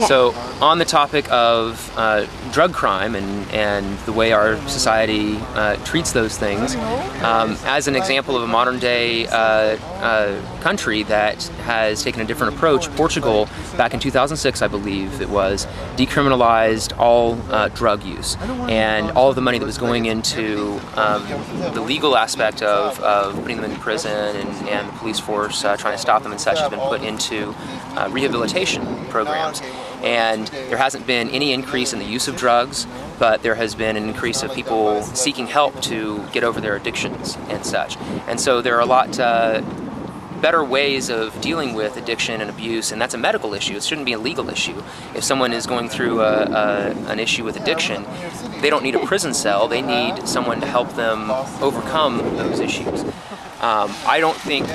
So on the topic of drug crime and the way our society treats those things, as an example of a modern day country that has taken a different approach, Portugal, back in 2006 I believe it was, decriminalized all drug use, and all of the money that was going into the legal aspect of putting them in prison and the police force trying to stop them and such has been put into rehabilitation programs. And there hasn't been any increase in the use of drugs, but there has been an increase of people seeking help to get over their addictions and such. And so there are a lot better ways of dealing with addiction and abuse, and that's a medical issue. It shouldn't be a legal issue. If someone is going through an issue with addiction, they don't need a prison cell, they need someone to help them overcome those issues. I don't think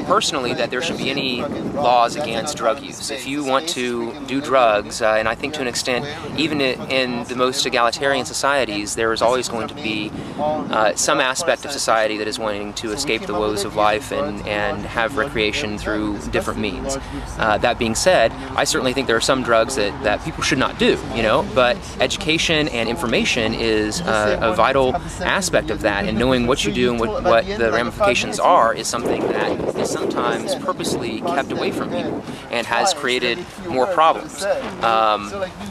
personally that there should be any laws against drug use. If you want to do drugs, and I think to an extent, even in the most egalitarian societies, there is always going to be some aspect of society that is wanting to escape the woes of life and have recreation through different means. That being said, I certainly think there are some drugs that people should not do, but education and information is a vital aspect of that, and knowing what you do and what the ramifications are is something that is sometimes purposely kept away from people and has created more problems.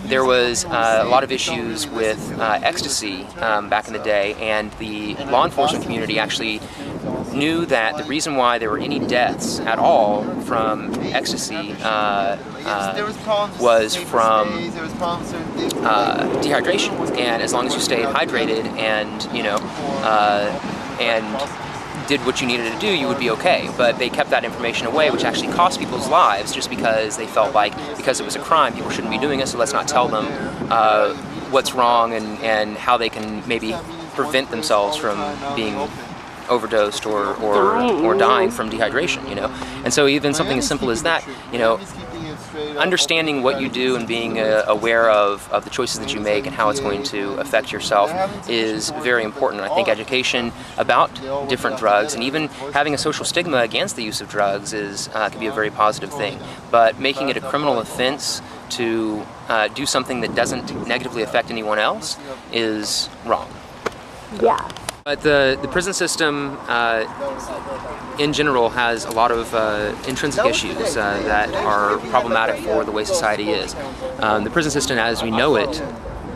There was a lot of issues with ecstasy back in the day, and the law enforcement community actually knew that the reason why there were any deaths at all from ecstasy was from dehydration, and as long as you stayed hydrated and did what you needed to do, you would be okay. But they kept that information away, which actually cost people's lives, just because they felt like because it was a crime, people shouldn't be doing it, so let's not tell them what's wrong and how they can maybe prevent themselves from being overdosed or dying from dehydration, And so even something as simple as that, understanding what you do and being aware of the choices that you make and how it's going to affect yourself is very important. I think education about different drugs and even having a social stigma against the use of drugs can be a very positive thing. But making it a criminal offense to do something that doesn't negatively affect anyone else is wrong. Yeah. But the prison system in general has a lot of intrinsic issues that are problematic for the way society is. The prison system as we know it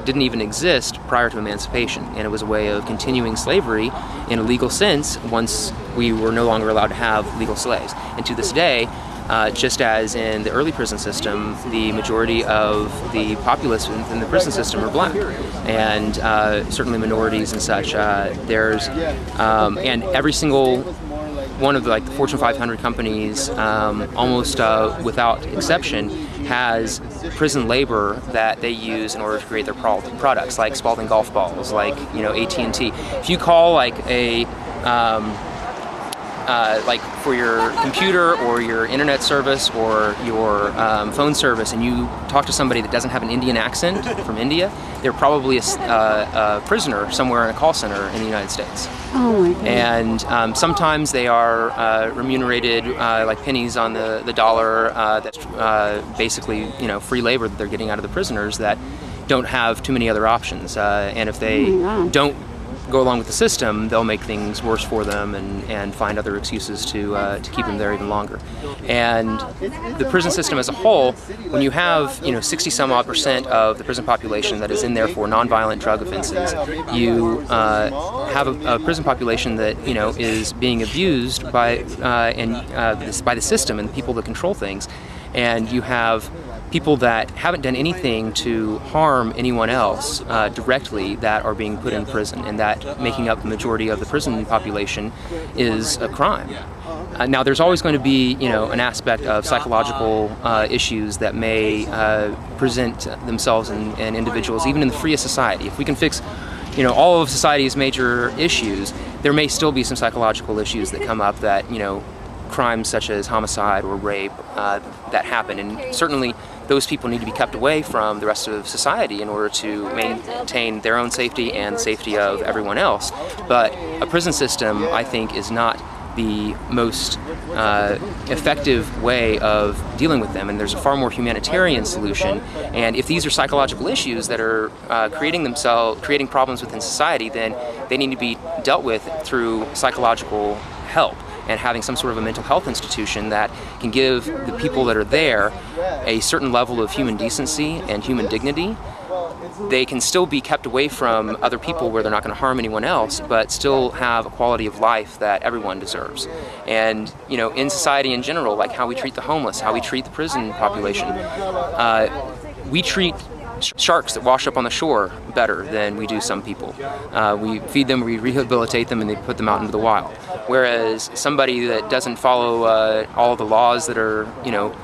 didn't even exist prior to emancipation, and it was a way of continuing slavery in a legal sense once we were no longer allowed to have legal slaves. And to this day, just as in the early prison system, the majority of the populace in the prison system are black, and certainly minorities and such. And every single one of the Fortune 500 companies, almost without exception, has prison labor that they use in order to create their products, like Spalding golf balls, like AT&T. If you call for your computer or your internet service or your phone service, and you talk to somebody that doesn't have an Indian accent from India, they're probably a prisoner somewhere in a call center in the United States. Oh my goodness. And sometimes they are remunerated like pennies on the dollar. That's basically free labor that they're getting out of the prisoners that don't have too many other options. And if they don't go along with the system, they'll make things worse for them and find other excuses to keep them there even longer. And the prison system as a whole, when you have 60-some-odd% of the prison population that is in there for nonviolent drug offenses, you have a prison population that is being abused by the system and the people that control things, and you have people that haven't done anything to harm anyone else directly that are being put in prison, and that making up the majority of the prison population is a crime. Now there's always going to be an aspect of psychological issues that may present themselves in individuals, even in the freest society. If we can fix all of society's major issues, there may still be some psychological issues that come up that crimes such as homicide or rape that happen, and certainly those people need to be kept away from the rest of society in order to maintain their own safety and the safety of everyone else. But a prison system, I think, is not the most effective way of dealing with them, and there's a far more humanitarian solution. And if these are psychological issues that are creating problems within society, then they need to be dealt with through psychological help, and having some sort of a mental health institution that can give the people that are there a certain level of human decency and human dignity. They can still be kept away from other people where they're not going to harm anyone else, but still have a quality of life that everyone deserves. And, you know, in society in general, like how we treat the homeless, how we treat the prison population, we treat sharks that wash up on the shore better than we do some people. We feed them, we rehabilitate them, and they put them out into the wild. Whereas somebody that doesn't follow all the laws that are, you know,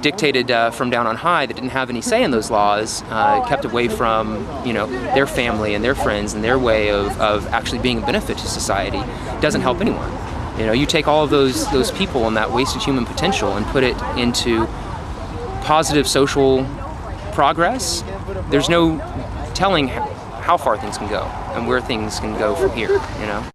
dictated from down on high, that didn't have any say in those laws, kept away from, you know, their family and their friends and their way of actually being a benefit to society, doesn't help anyone. You know, you take all of those people and that wasted human potential and put it into positive social progress. There's no telling how far things can go and where things can go from here, you know.